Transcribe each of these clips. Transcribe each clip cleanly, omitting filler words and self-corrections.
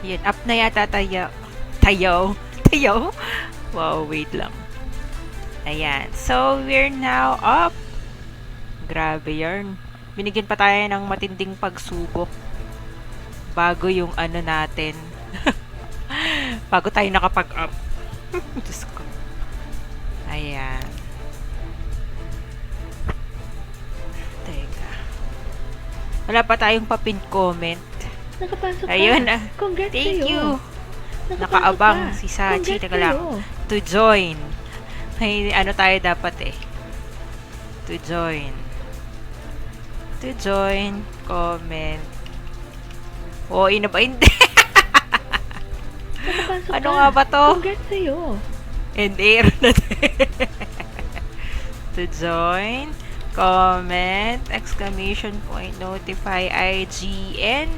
Yun, up na yata tayo. Tayo? Tayo? Wow, wait lang. Ayan. So, we're now up. Grabe yarn. Binigyan pa tayo ng matinding pagsubok. Bago yung ano natin. Bago tayo nakapag-up. Diyos ko. Ayan. Teka. Wala pa tayong papin comment. Nakapasok ka. Ayun na. Congrats Thank sa'yo. you. Nakapasok Nakaabang ka. si Sachi. Congrats Teka lang. sa'yo. To join. May ano tayo dapat eh. To join. To join. Comment. Oo, ina ba? Hindi. Nakapasok Ano ka. nga ba to? Congrats sa'yo. And air na to join. Comment. Exclamation point. Notify IGN.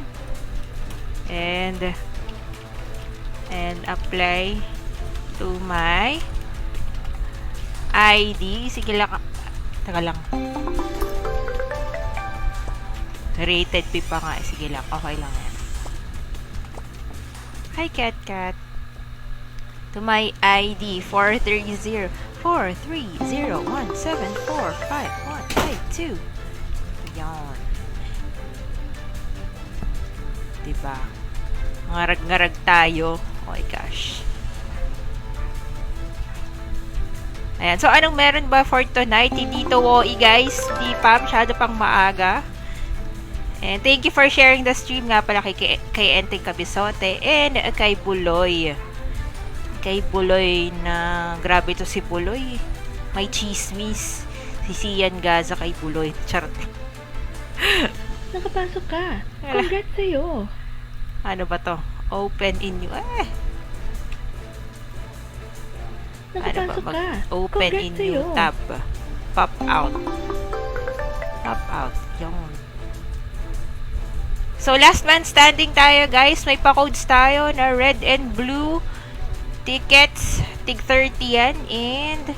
And apply to my ID. Sige lang. Taga lang. Rated P pa nga. Sige lang. Okay lang yan. Hi, Cat. To my ID 430-1745152. Yan. Diba? Ngarag-ngarag tayo. Oh my gosh. Ayan. So, anong meron ba for tonight? Hindi to WOI, guys. Di pa. Masyado pang maaga. And thank you for sharing the stream nga pala kay Enteng Cabisote and kay Buloy. Kay Buloy na grabe to si Buloy. May chismis. Si Sian Gaza kay Buloy. Charot. Nakapasok ka. Congrats sa'yo. Ano ba to? Open in new. Nakapasok ka. Open Congrats in sa'yo. new tab. Pop out. Pop out. Yung. So, last man standing tayo, guys. May pa-codes tayo na red and blue tickets. Tig 30 yan. And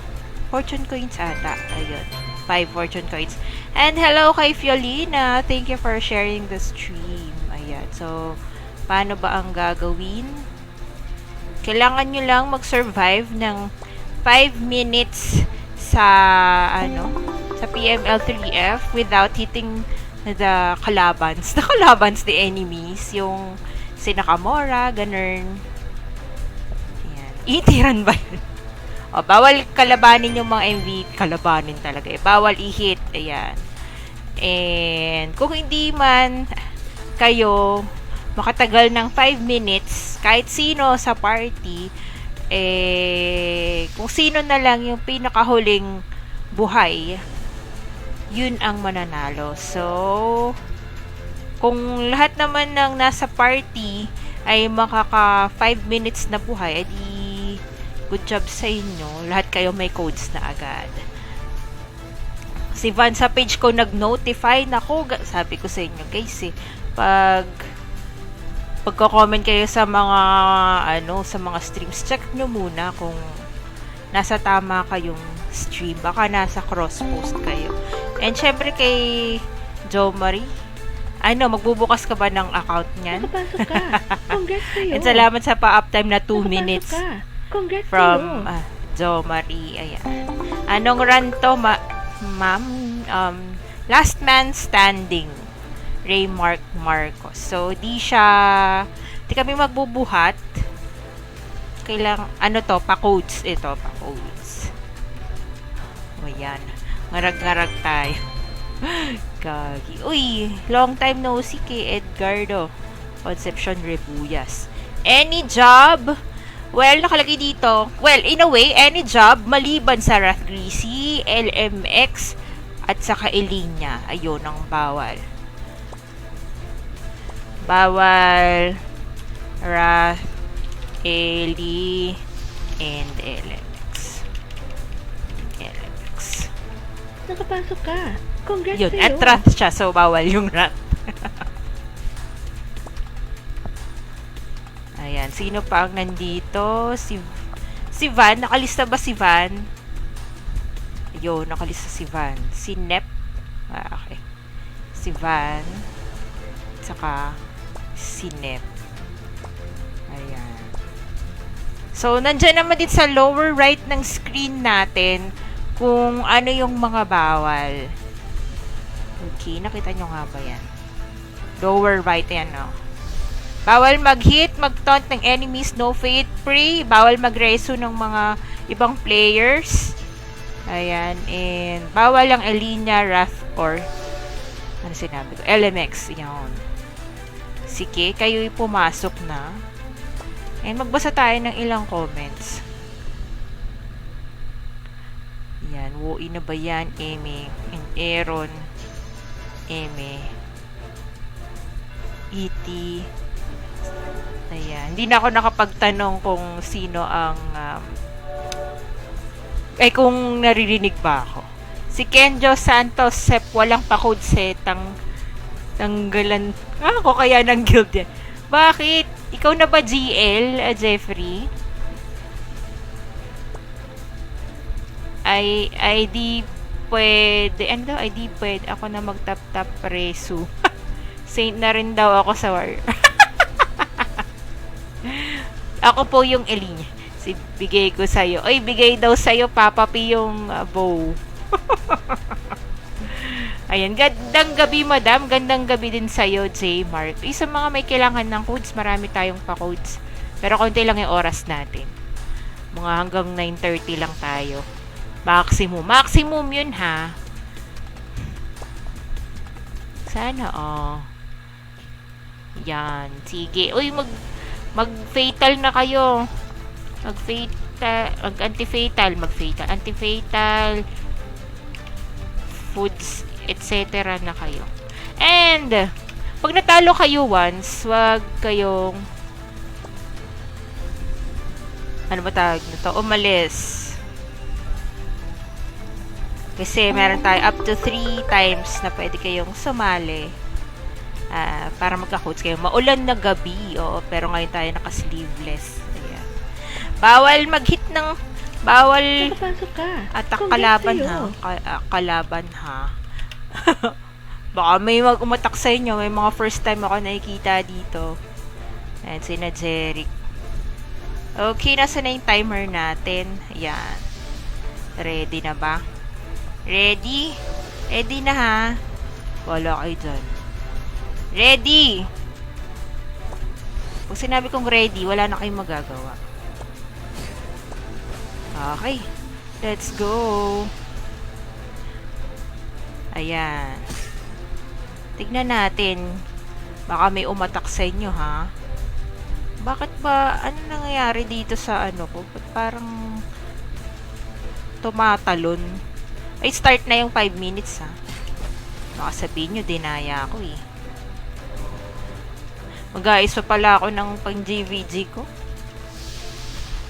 fortune coins ata. Ayun. 5 fortune coins. And hello kay Fiolina. Thank you for sharing the stream. Ayan. So, paano ba ang gagawin? Kailangan nyo lang mag-survive ng 5 minutes sa sa PML3F without hitting the kalabans. The kalabans, the enemies. Yung si Nakamura, ganun. Ayan. Itiran ba yun? O, bawal kalabanin yung mga MV. Kalabanin talaga eh. Bawal i-hit. Ayan. And kung hindi man kayo makatagal ng 5 minutes, kahit sino sa party, kung sino na lang yung pinakahuling buhay, yun ang mananalo. So, kung lahat naman ng nasa party ay makaka 5 minutes na buhay, edi good job sa inyo. Lahat kayo may codes na agad. Si Van sa page ko nag-notify. Nako, sabi ko sa inyo guys pagko-comment kayo sa mga sa mga streams, check nyo muna kung nasa tama kayong stream. Baka nasa cross-post kayo. And syempre kay Jo Marie, magbubukas ka ba ng account niyan? Nakapasok ka. Congrats sa'yo. And salamat sa pa-uptime na 2 Nakapasok minutes ka. Congrats from sa'yo. Jo Marie. Ayan. Anong run to, ma'am? Last man standing. Ray Marcos. So, di kami magbubuhat. Pa-codes. Ito, pa-codes. O, yan. Ngarag-ngarag tayo. Gagi. Uy, long time no see kay Edgardo. Concepcion Rebuyas. Any job? Well, nakalagay dito. Well, in a way, any job maliban sa Wrath Greasy, LMX, at saka Elinya. Ayun ang bawal. Bawal Wrath, Eli, and LMX. Nakapasok ka. Congrats Yun, sa'yo. at Wrath siya, so bawal yung Wrath. Ayan, sino pa ang nandito? Si Van, nakalista ba si Van? Ayun, nakalista si Van. Si Nep. Okay. Si Van. Saka si Nep. So, nandyan naman din sa lower right ng screen natin kung ano yung mga bawal. Okay, nakita nyo nga ba yan? Lower right yan, no? Bawal mag-hit, mag-taunt ng enemies, no fate free. Bawal mag-reso ng mga ibang players. Ayan, and bawal ang Elinia, Wrath, or ano sinabi ko? LMX, yun. Sige, kayo'y pumasok na. And magbasa tayo ng ilang comments. Yan, Woi na ba yan? Eme, and Aaron, Eme, E.T. Ayan, hindi na ako nakapagtanong kung sino ang kung naririnig ba ako. Si Kenjo Santos, Sep, walang pa-code setang tanggalan ako kaya ng guild yan. Bakit? Ikaw na ba GL, Jeffrey? Ay di pwede, ano daw? Ay di pwede ako na mag-tap-tap resu. Saint na rin daw ako sa war. Ako po yung Elinya. Bigay ko sa'yo. Ay, bigay daw sa'yo, Papa P, yung bow. Ayan, gandang gabi, madam. Gandang gabi din sa'yo, J. Mark. Sa mga may kailangan ng codes, marami tayong pa-codes. Pero konti lang yung oras natin. Mga hanggang 9:30 lang tayo. Maximum. Maximum yun, ha? Sana, Yan. Sige. Uy, mag-fatal na kayo. Mag-fatal. Mag-anti-fatal. Mag-fatal. Anti-fatal. Foods, etc. na kayo. And, pag natalo kayo once, wag kayong ano ba tawag nito? Umalis. Kasi meron tayo up to 3 times na pwede kayong sumali. Para magka-codes kayo. Maulan na gabi, pero ngayon tayo naka-sleeveless. Ayan. Bawal mag-hit ng bawal Nakapasok ka. atak Congrats kalaban, sa'yo. ha. Kalaban, ha. Baka may mag-umatak sa inyo. May mga first time ako nakikita dito. Ayan, sina Jeric. Okay, nasa na yung timer natin. Ayan. Ready na ba? Ready? Ready na, ha? Wala kayo dyan. Ready! Pag sinabi kong ready, wala na kayong magagawa. Okay. Let's go. Ayan. Tignan natin. Baka may umatak sa inyo, ha? Bakit ba? Ano nangyayari dito sa ano ko? Ba't parang tumatalon? Ay, start na yung 5 minutes, ha? Baka sabihin nyo, dinaya ako, eh. Mag-aayos pa pala ako ng pang-JVG ko.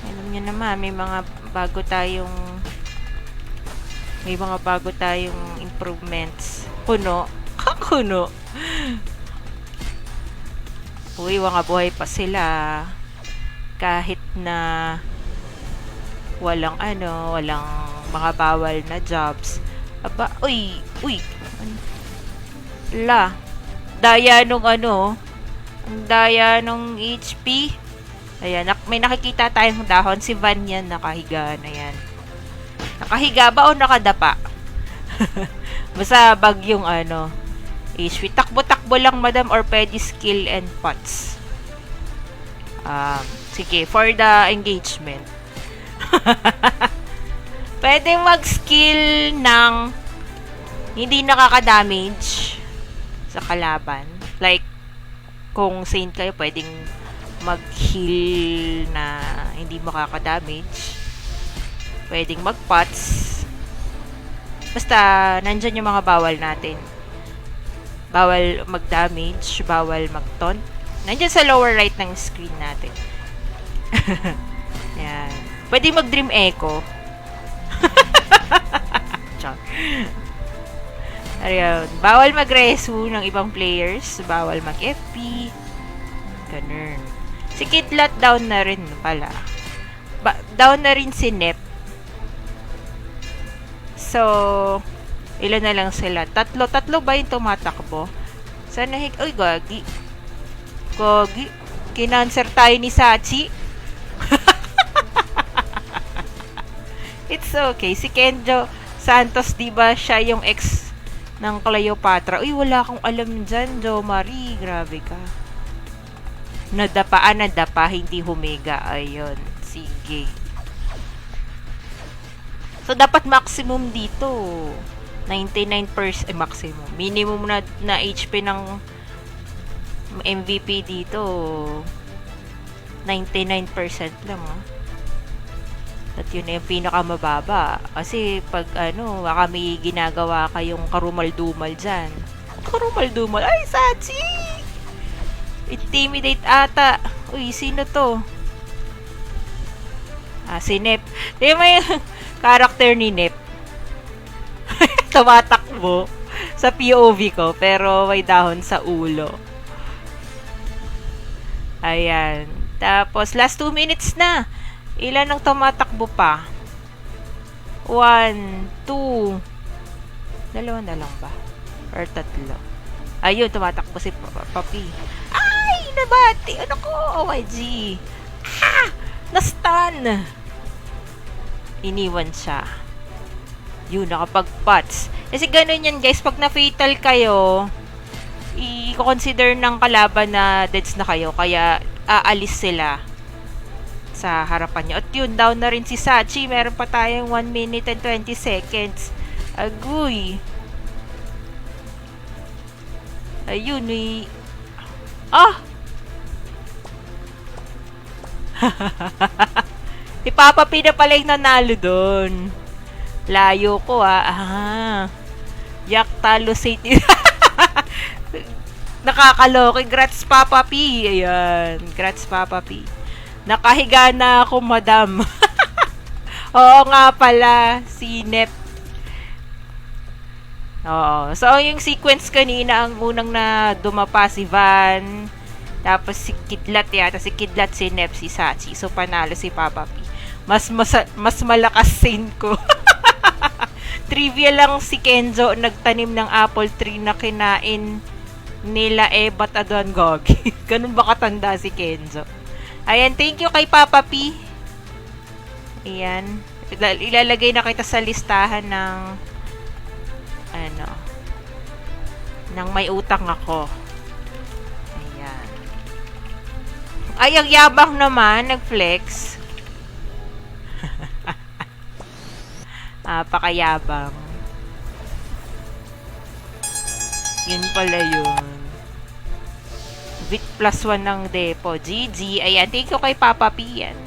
Alam nyo naman, may mga bago tayong improvements. Kuno. Kuno. Uy, mga buhay pa sila. Kahit na walang mga bawal na jobs. Aba, uy. Daya nung ang daya nung HP. Ayan, may nakikita tayong dahon. Si Van yan, nakahiga na yan. Nakahiga ba o nakadapa? Basta bagyong HP. Takbo-takbo lang, madam, or pwede skill and pots. Sige, for the engagement. Pwede mag-skill ng hindi nakaka-damage sa kalaban. Like, kung Saint kayo, pwedeng mag-heal na hindi makaka-damage. Pwedeng mag-pots. Basta, nandyan yung mga bawal natin. Bawal mag-damage, bawal mag-taunt. Nandyan sa lower right ng screen natin. Yan. Pwedeng mag-dream echo. Ayun. Bawal mag-resu ng ibang players. Bawal mag-FP. Ganun. Si Kidlat down na rin pala. Down na rin si Nep. So, ilan na lang sila? Tatlo ba yung tumatakbo? Sana uy, gagi. Kinanser tayo ni Sachi. It's okay. Si Kenjo Santos, di ba siya yung ex ng Cleopatra? Uy, wala akong alam dyan, Jo Marie. Grabe ka. Nadapa, hindi humiga. Ayun. Sige. So, dapat maximum dito. 99%, maximum. Minimum na HP ng MVP dito. 99% lang, At yun na yung pinakamababa. Kasi, pag baka may ginagawa kayong karumal-dumal dyan. Karumal-dumal? Ay, Sachi! Intimidate ata. Uy, sino to? Si Nep. Di ba yung character ni Nep? Tumatakbo sa POV ko, pero may dahon sa ulo. Ayan. Tapos, last 2 minutes na. Ilan ang tumatakbo pa? 1, 2. Dalawa na lang ba? Or 3? Ayun, tumatakbo si Papi. Ay! Nabati! Ano ko? OMG! Ah! Na-stun! Iniwan siya. Yun, nakapag-pots. Kasi ganun yan, guys. Pag na-fatal kayo, i-consider ng kalaban na deads na kayo. Kaya, aalis sila sa harapan nyo. At yun, down na rin si Sachi. Meron pa tayong 1 minute and 20 seconds. Agoy. Ayun, Si Papa P na pala yung nanalo doon. Layo ko, Yak talo Satan. Nakakaloki. Grats, Papa P. Ayan. Grats, Papa P. Nakahiga na ako, madam. Oo nga pala. Si Nep. Oo. So, yung sequence kanina, ang unang na dumapa si Van. Tapos si Kidlat yata. Si Kidlat, si Nep, si Sachi. So, panalo si Papa P. Mas malakas scene ko. Trivia lang, si Kenzo nagtanim ng apple tree na kinain nila Ebat Adon Gogi. Ganun ba katanda si Kenzo? Ayan, thank you kay Papa P. Ayan. Ilalagay na kita sa listahan ng ng may utang ako. Ayan. Ay, ang yabang naman, nag-flex. Pakayabang. Yun pala yun. Bit +1 ng depo. GG. Ayan, thank you kay Papa P. Yan.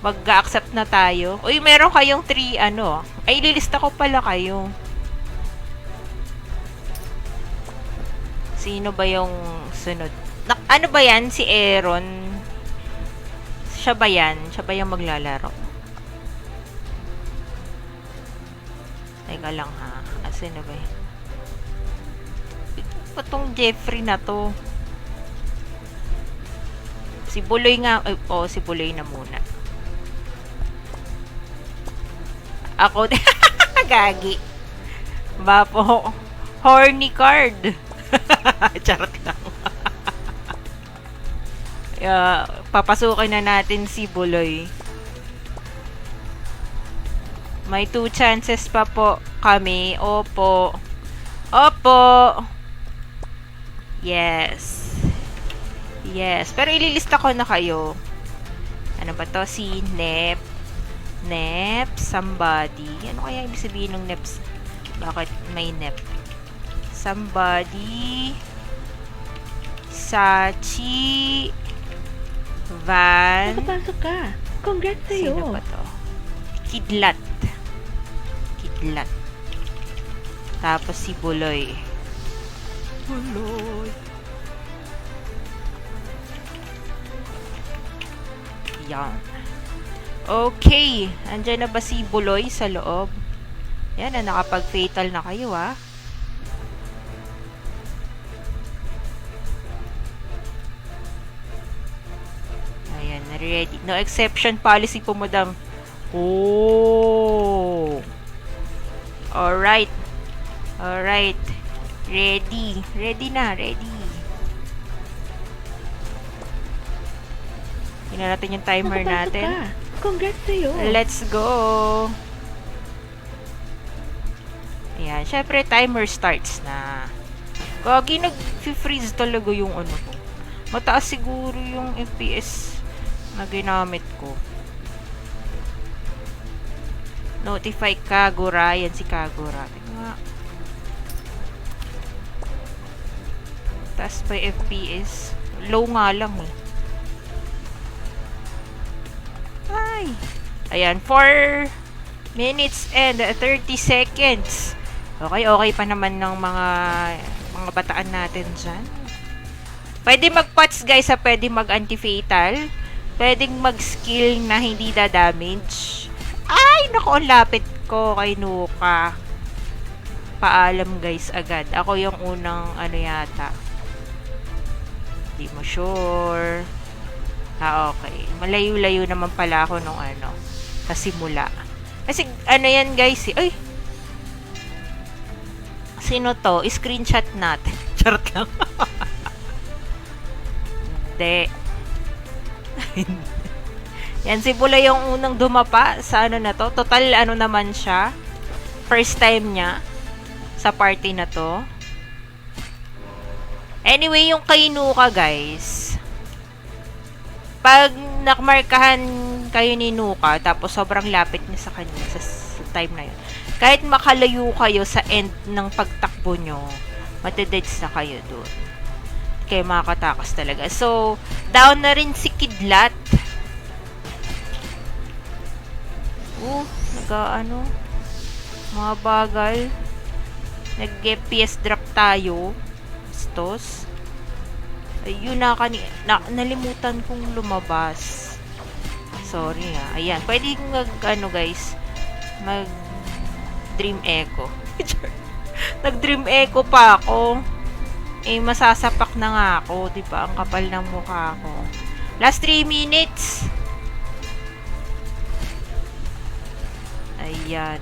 Mag-accept na tayo. Uy, meron kayong 3 Ay, ililista ko pala kayo. Sino ba yung sunod? Ano ba yan? Si Aaron? Siya ba yan? Siya ba yung maglalaro? Teka lang ha. Sino ba yan? Itong Jeffrey na to. Si Buloy nga. Si Buloy na muna. Ako. Gagi. Bapo. Horny card. Charot lang. Papasukin na natin si Buloy. May 2 chances pa po kami. Opo. Opo. Yes. Yes. Pero ililista ko na kayo. Ano ba to? Si Nep. Nep. Somebody. Ano kaya ibig sabihin ng Nep? Bakit may Nep? Somebody. Sachi. Van. Nakapasok ka. Congrats sa'yo. Sino ba to? Kidlat. Kidlat. Tapos si Buloy. Buloy. Yan. Okay. Andyan na ba si Buloy sa loob? Yan na, nakapag-fatal na kayo, Ayan, ready. No exception policy po, madam. Oh. Alright. Alright. Ready. Ready na. Ready. Tingnan natin yung timer Nakapasok natin. ka. Congrats sa'yo. Let's go! Ayan, syempre timer starts na. Gagi, nag-freeze talaga yung ano ko. Mataas siguro yung FPS na ginamit ko. Notify Kagura. Yan si Kagura. Tingnan nga. Taas pa yung FPS. Low nga lang eh. Ay! Ayan, 4 minutes and 30 seconds. Okay pa naman ng mga bataan natin dyan. Pwede mag-pots guys, pwede mag-anti-fatal. Pwedeng mag-skill na hindi da-damage. Ay, naku, ang lapit ko kay Nuka. Paalam guys agad. Ako yung unang ano yata. Di mo sure. Okay. Malayo-layo naman pala ako nung ano. Sa simula. Kasi ano yan guys eh. Ay! Sino to? Screenshot natin. Charot lang. Hindi. Yan, si Bula yung unang dumapa sa ano na to. Total ano naman siya. First time niya sa party na to. Anyway, yung kay Nuka guys. Pag nakmarkahan kayo ni Nuka, tapos sobrang lapit niya sa kanya sa time na yun. Kahit makalayo kayo sa end ng pagtakbo nyo, matededs na kayo doon. Kaya makakatakas talaga. So, down na rin si Kidlat. Nag-ano, mga bagal. Nag-FPS drop tayo. Bastos. Ayun nalimutan kong lumabas. Sorry ha. Ayan. Pwede ano guys, Dream Echo. Nag-Dream Echo pa ako. Masasapak na nga ako. Diba? Ang kapal ng mukha ko. Last 3 minutes. Ayan.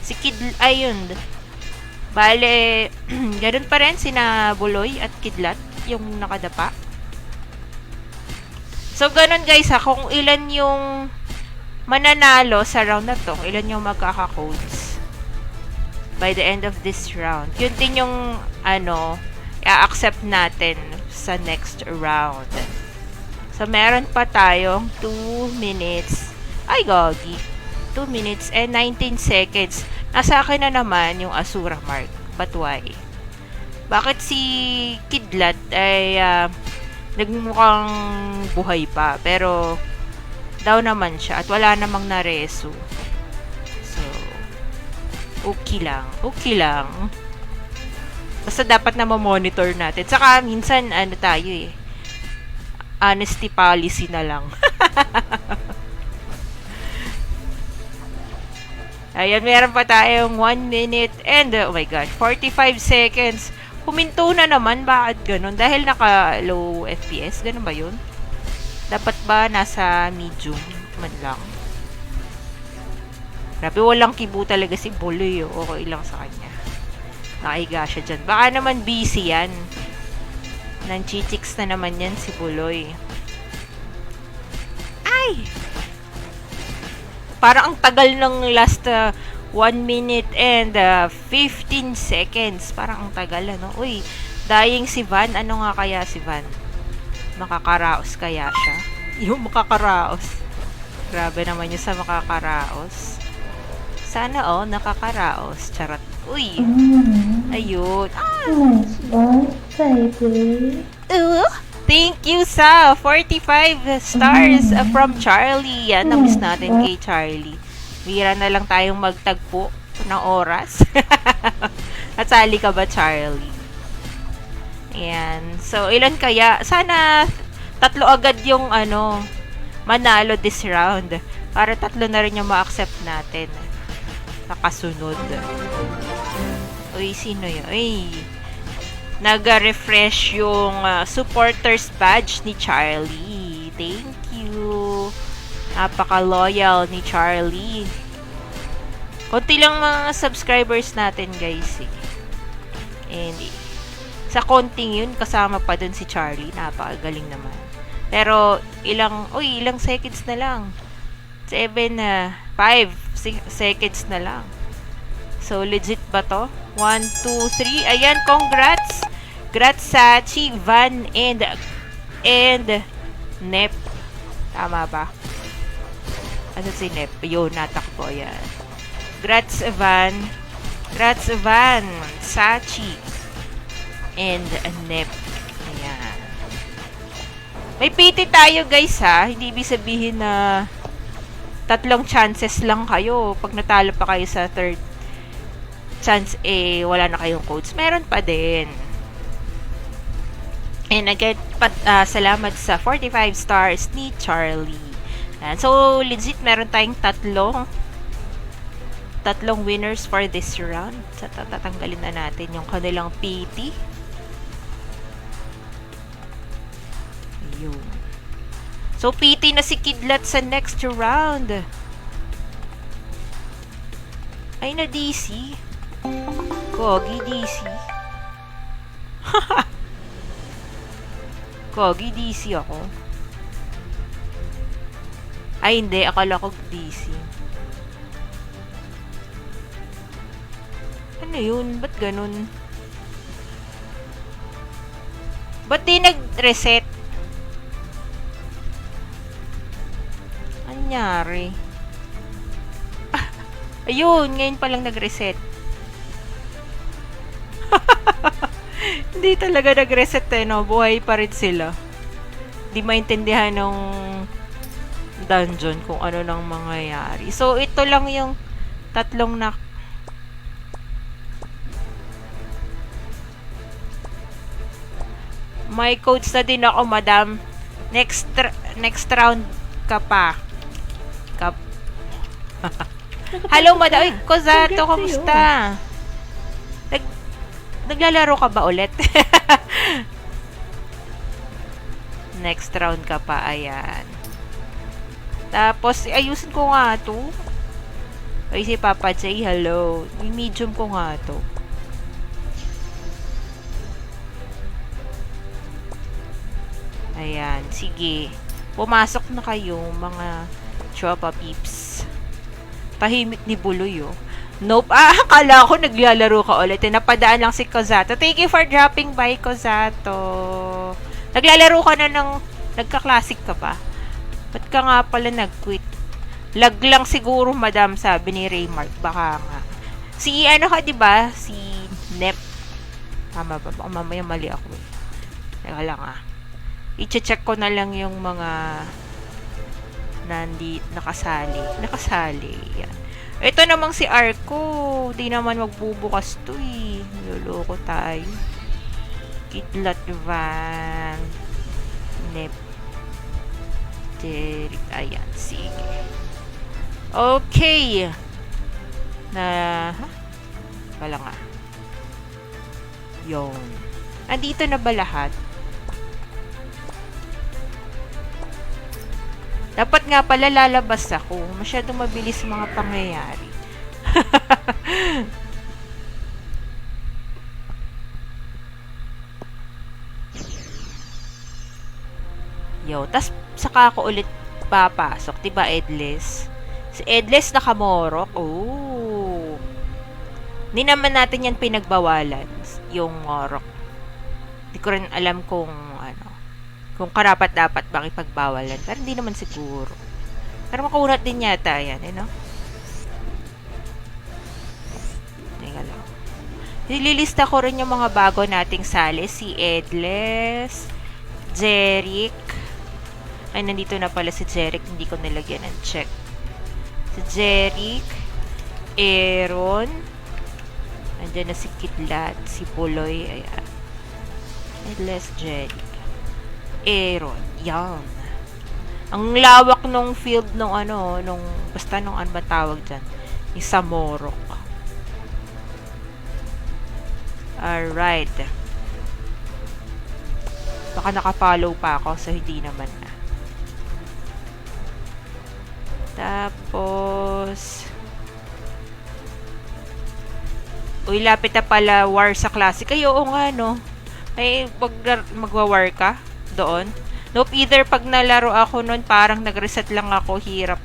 Si ayun. Bale, ganun pa rin sina Buloy at Kidlat yung nakadapa. So, ganun guys ha. Kung ilan yung mananalo sa round na to, kung ilan yung magkaka-codes by the end of this round. Yun din yung ano, i-accept natin sa next round. So, meron pa tayong 2 minutes. Ay, gogi. 2 minutes and 19 seconds. Nasa akin na naman yung Asura mark. But why? Bakit si Kidlat ay nagmukhang buhay pa, pero down naman siya at wala namang nareso. So, okay lang. Okay lang. Basta dapat na ma-monitor natin. Saka minsan, ano tayo eh, honesty policy na lang. Ayan, meron pa tayong 1 minute and, oh my gosh, 45 seconds. Huminto na naman. Bakit ganun? Dahil naka-low FPS? Ganun ba yun? Dapat ba nasa medium man lang? Grabe, walang kibo talaga si Buloy. Okay lang sa kanya. Nakahiga siya dyan. Baka naman busy yan. Nanchichicks na naman yan si Buloy. Ay! Parang ang tagal ng last 1 minute and 15 seconds. Parang ang tagal, ano? Uy, dying si Van. Ano nga kaya si Van? Makakaraos kaya siya? Yung makakaraos. Grabe naman yun sa makakaraos. Sana, nakakaraos. Charot. Uy! Ayun. Nice one, baby. Thank you sa 45 stars from Charlie. Yan, na-miss natin kay Charlie. Bira na lang tayong magtagpo ng oras. At sali ka ba, Charlie? Ayan. So, ilan kaya? Sana 3 agad yung manalo this round. Para 3 na rin yung ma-accept natin. Nakasunod. Uy, sino yun? Uy. Nag-refresh yung supporters badge ni Charlie. Thank you. Napaka-loyal ni Charlie. Konti lang mga subscribers natin, guys. And sa konting yun, kasama pa dun si Charlie. Napakagaling naman. Pero ilang seconds na lang. 5 seconds na lang. So, legit ba to? 1, 2, 3. Ayan, congrats! Congrats Sachi, Van, and Nep. Tama ba? Ano si Nep? Yun, natakbo. Ayan. Congrats, Van. Congrats, Van. Sachi. And Nep. Ayan. May PT tayo, guys, ha? Hindi ibig sabihin na 3 chances lang kayo. Pag natalo pa kayo sa third chance, wala na kayong codes. Meron pa din. And again, salamat sa 45 stars ni Charlie. And so, legit, meron tayong tatlong winners for this round. So, tatanggalin na natin yung kanilang PT. Ayun. So, PT na si Kidlat sa next round. Ay, na DC. Kogi DC. Kogi DC ako. Ay, hindi. Akala ko DC. Ano yun? Ba't ganun? Ba't di nag-reset? Anyari? Ayun, ngayon palang nag-reset. Hindi talaga nag-reset no? Buhay pa rin sila. Hindi maintindihan ng dungeon kung ano nang mangyayari. So, ito lang yung tatlong na... May codes na din ako, madam. Next round ka pa. Hello, madam. Ay, Kozato, kamusta? Naglalaro ka ba ulit? Next round ka pa, ayan. Tapos, ayusin ko nga to. Ay, si Papa J, hello. Medium ko nga to. Ayan, sige. Pumasok na kayo, mga Chopa peeps. Tahimik ni Buloy, oh. Nope. Akala ko naglalaro ka ulit. Napadaan lang si Kozato. Thank you for dropping by, Kozato. Naglalaro ka na ng... Nagka-classic ka pa. Ba't ka nga pala nag-quit? Lag lang siguro, madam, sabi ni Raymark. Baka nga. Si, ano ka, diba? Si Nep. Tama ba? Baka mamaya mali ako. Teka lang, I-check ko na lang yung mga nakasali. Nakasali. Yan. Ito namang si Arco. Di naman magbubukas to eh. Niloloko tayo. Kidlat Van. Nep. Derek. Ayan. Sige. Okay. Wala nga. Yun. Andito na ba lahat? Dapat nga pala lalabas ako. Masyadong mabilis mga pangyayari. Yo, tas saka ako ulit papasok. Diba, Edles? Si Edles nakamorok. Oh. Hindi naman natin yan pinagbawalan. Yung morok. Hindi ko rin alam kung kung karapat-dapat bang ipagbawalan. Pero hindi naman siguro. Pero makunat din yata yan, no? Teka lang. Nililista ko rin yung mga bago nating sali. Si Edles, Jeric. Ay, nandito na pala si Jeric. Hindi ko nilagyan ng check. Si Jeric, Aaron, andyan na si Kidlat, si Buloy, ayan. Edles, Jeric. Aaron. Yan. Ang lawak nung field nung basta nung ano ba tawag dyan? Isa Morok. Alright. Baka nakapollow pa ako, so hindi naman na. Tapos, uy, lapit na pala war sa classic. Ay, oo nga, no? Ay, magwa-war ka doon. Nope, either pag nalaro ako noon, parang nag-reset lang ako, hirap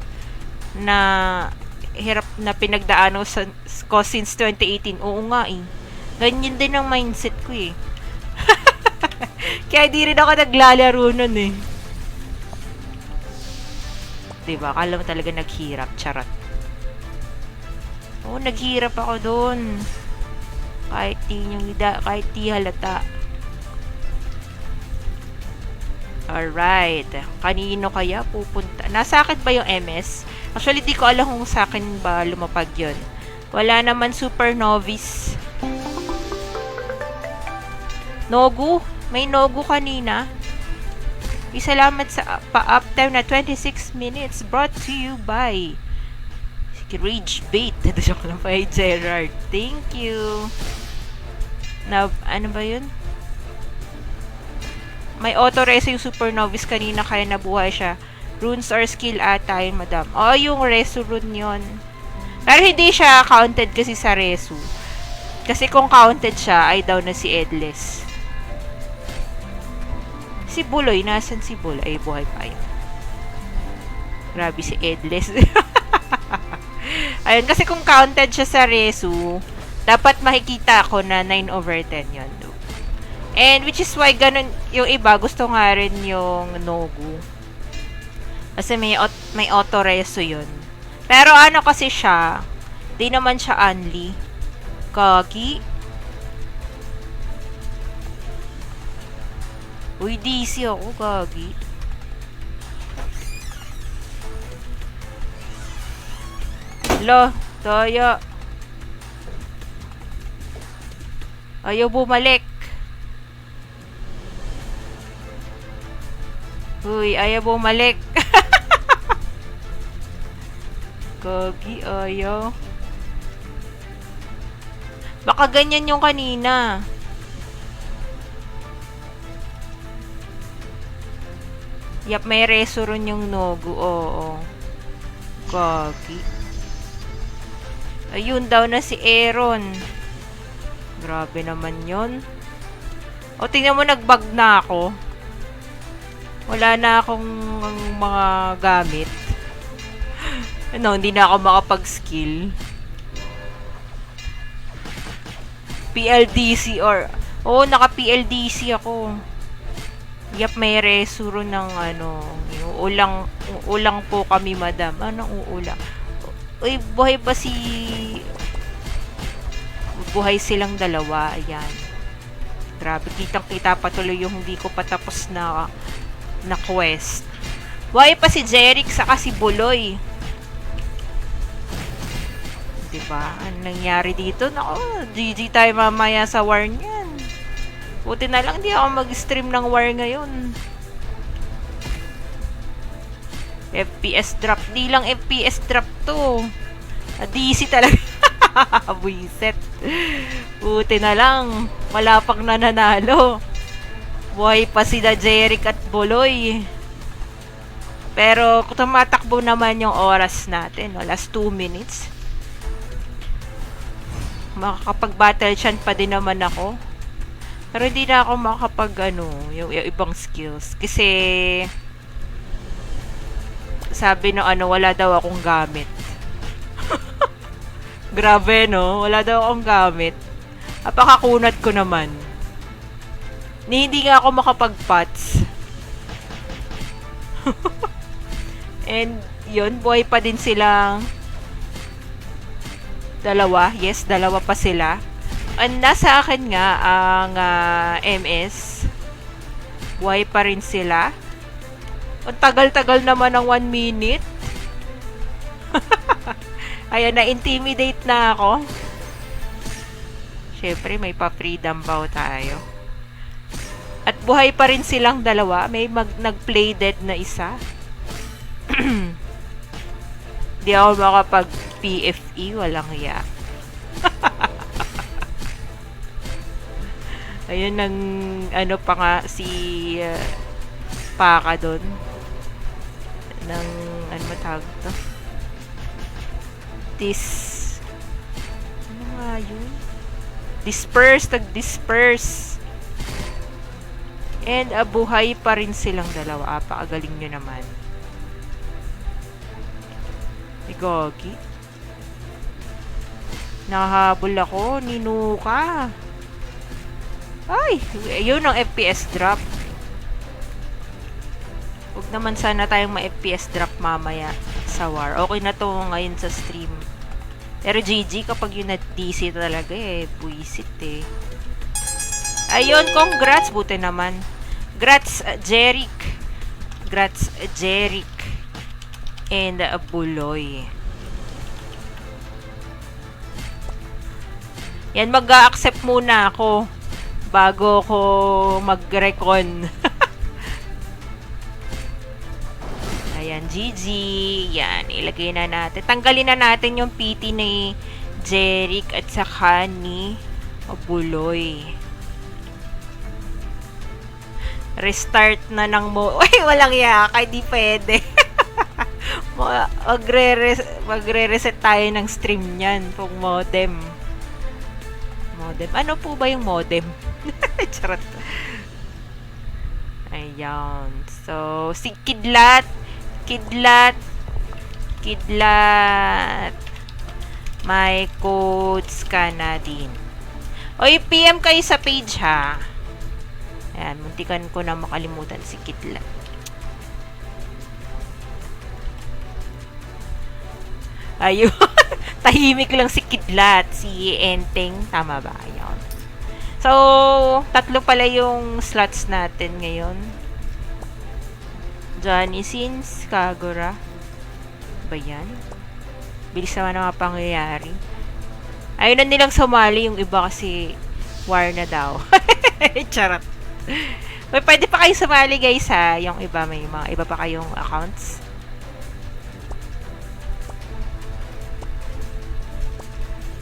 na hirap na pinagdaanan ko since 2018. Oo nga eh. Ganyan din ang mindset ko eh. Kaya di rin ako naglalaro nun eh. Diba? Akala mo talaga naghirap. Charot. Oo, naghirap ako dun. Kahit di halata. Alright. Kanino kaya pupunta? Nasa akin ba yung MS? Actually, di ko alam kung sa akin ba lumapag yun. Wala naman super novice. Nogu? May Nogu kanina. Salamat sa pa-uptime na 26 minutes brought to you by Rage Bait. Joke lang pa Gerard. Thank you. Na, ano ba yun? May auto-reso yung super novice kanina kaya nabuhay siya. Runes or skill ata yun, madam. Oh, yung reso rune yun. Pero hindi siya counted kasi sa reso. Kasi kung counted siya, ay daw na si Edless. Si Buloy, nasan si Buloy? Ay, buhay pa yun. Grabe si Edless. Ayun, kasi kung counted siya sa resu, dapat makikita ko na 9/10 yun. And which is why ganun, yung iba, gusto nga rin yung Nogu. Kasi may auto-resu yun. Pero ano kasi siya, di naman siya only. Kagi. Uy, DC ako, gagi. Lo, daya. Ayaw bumalik. Uy, ayaw bumalik. Gagi, ayaw. Baka ganyan yung kanina. Yap, may reso rin yung Nogu. Oo. Gagi. Ayun daw na si Aaron. Grabe naman yun. O, tingnan mo, nag-bug na ako. Wala na akong mga gamit. Ano, hindi na ako makapag-skill. PLDC or... Oo, naka-PLDC ako. Yap, may resuro ng ano, yung ulang po kami, madam. Anong uulang? Uy, buhay pa si... Buhay silang dalawa, ayan. Grabe, kitang-kita pa tuloy yung hindi ko patapos na quest. Buhay pa si Jeric saka si Buloy. Diba? Anong nangyari dito? Nako, GG tayo mamaya sa war niyan. Buti na lang di ako mag-stream ng war ngayon. FPS drop. Di lang FPS drop to. DC talaga. Buiset. Buti na lang. Wala pang nananalo. Buhay pa sila Jeric at Buloy. Pero tumatakbo naman yung oras natin. No? Last 2 minutes. Makakapag-battle chan pa din naman ako. Pero hindi na ako makakapag yung ibang skills. Kasi sabi no wala daw akong gamit. Grabe no, wala daw akong gamit. Apakakunat ko naman. Hindi nga ako makapag-pots. And yun, buhay pa din silang dalawa. Yes, dalawa pa sila. And nasa akin nga ang MS. Buhay pa rin sila. Ang tagal-tagal naman ng 1 minute. Ayan, na-intimidate na ako. Siyempre, may pa-freedom bow tayo. At buhay pa rin silang dalawa. May nag-play dead na isa. Di ako makapag-PFE. Walang hiya. Ayun, pa nga si Paka doon. Ano matawag to? Ano nga yun? Nag-disperse. And buhay pa rin silang dalawa. Pakagaling nyo naman. Gogi. Nahabol ako. Ninuka. Ay, yun ang FPS drop. Huwag naman sana tayong ma-FPS drop mamaya sa war. Okay na to ngayon sa stream. Pero GG kapag yung na-DC talaga eh. Buisit eh. Ayun, congrats. Buti naman. Grats, Jeric. Grats, Jeric. And Buloy. Yan, mag-accept muna ako bago ko mag-recon. Ayan, GG. Yan, ilagay na natin. Tanggalin na natin yung PT ni Jeric at saka ni Buloy. Restart na ng Uy, walang yaka. Di pwede. Magre-reset tayo ng stream niyan kung modem. Modem. Ano po ba yung modem? Charot. Ayan. So, si Kidlat. May codes ka na din. O, i-PM kayo sa page, ha? Ayan, muntikan ko na makalimutan si Kidlat. Ayun. Tahimik lang si Kidlat. Si Enteng. Tama ba? Ayun. So, 3 pala yung slots natin ngayon. Johnny Sins, Kagura. Ba yan? Bilis naman ang mga pangyayari. Ayun na nilang sumali. Yung iba kasi war na daw. Charot. May pwede pa kayo sumali guys ha. Yung iba, may mga iba pa kayong accounts.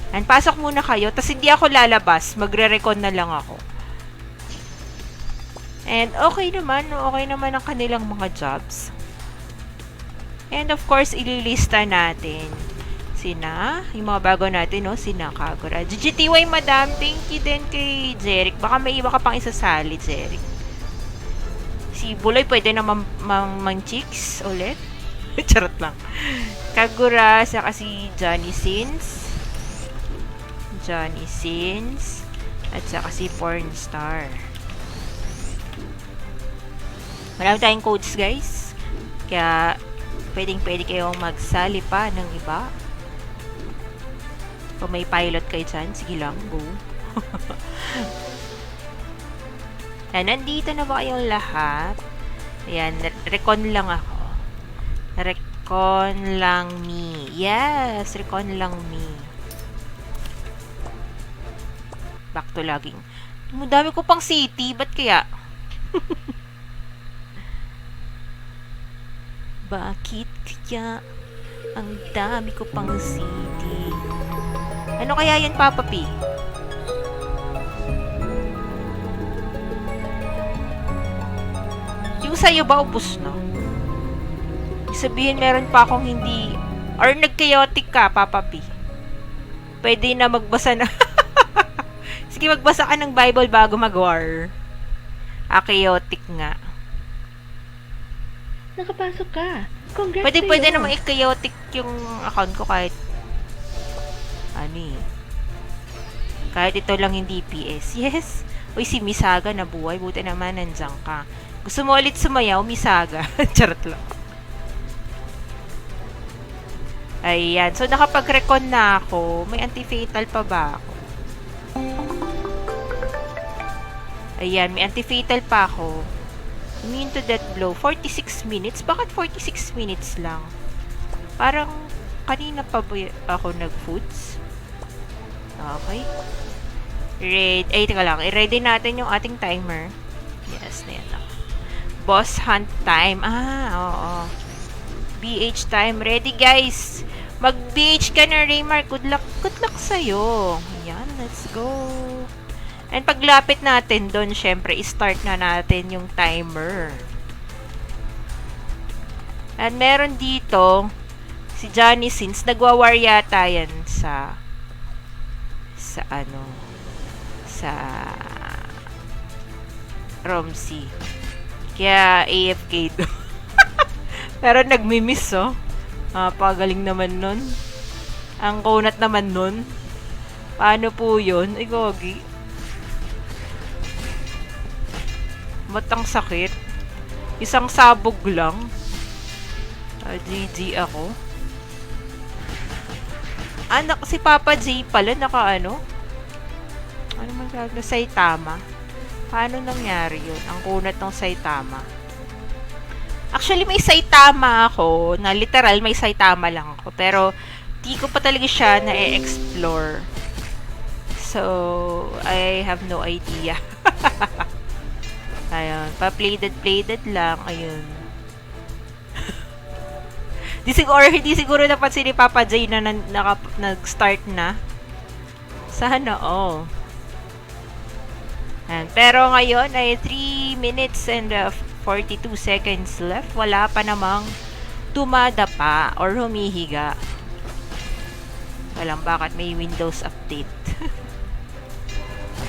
And pasok muna kayo, tas hindi ako lalabas, magre-recon na lang ako. And okay naman ang kanilang mga jobs. And of course, ililista natin sina, yung mga bago natin, no? Sina Kagura. GGTY madam, thank you din kay Jeric. Baka may iba ka pang isasali, Jeric. Si Buloy pwede na mang-chicks ulit. Charot lang. Kagura, saka si Johnny Sins, at saka si Pornstar. Marami tayong codes, guys. Kaya, pwede kayong magsali pa ng iba. Kung may pilot kayo dyan, sige lang, go. Nandito na ba kayong lahat? Ayan, recon lang ako. Recon lang me. Yes, recon lang me. Back to logging. Dami ko pang city. Ba't kaya? Bakit kaya ang dami ko pang city? Ano kaya yan, Papa P? Yung sa'yo ba ubos na? Sabihin meron pa akong hindi or nag-chaotic ka, Papa P. Pwede na magbasa na. Sige, magbasa ka ng Bible bago mag-war. Chaotic nga. Nakapasok ka. Congrats Pwede naman i-chaotic yung account ko kahit kahit ito lang hindi PS. Yes. Uy, si Misaga nabuhay. Buti naman nandiyan ka. Gusto mo ulit sumayaw, Misaga? Charot lang. Ayan. So, nakapag-recon na ako. May anti-fatal pa ba ako? Ayan, may anti-fatal pa ako. Immune to death blow. 46 minutes? Bakit 46 minutes lang? Parang kanina pa ba ako nag-foods? Okay. Teka lang. I-ready natin yung ating timer. Yes, na yan lang. Boss hunt time. Oo. BH time. Ready, guys. Mag-BH ka na, Raymar. Good luck sa'yo. Ayan, let's go. And paglapit natin doon, syempre, i-start na natin yung timer. And meron dito, si Johnny Sins, nagwa-war yata yan sa Romsey. Kaya AFK do. Pero nagmi-miss, oh. Pagaling naman nun. Ang kunat naman nun. Paano po yun? Ay, gogi. Matang sakit. Isang sabog lang. GG ako. Anak, si Papa J pala, naka ano? Ano man gagawin? Saitama. Paano nangyari yun? Ang kunat ng Saitama. Actually, may Saitama ako, na literal, may Saitama lang ako. Pero, di ko pa talaga siya na-explore. So, I have no idea. Ayun, pa-plated lang. Ayun. Hindi siguro napansin ni Papa J na nag-start na. Sana, oh. And, pero ngayon ay 3 minutes and 42 seconds left. Wala pa namang tumadapa or humihiga. Walang bakit may Windows update.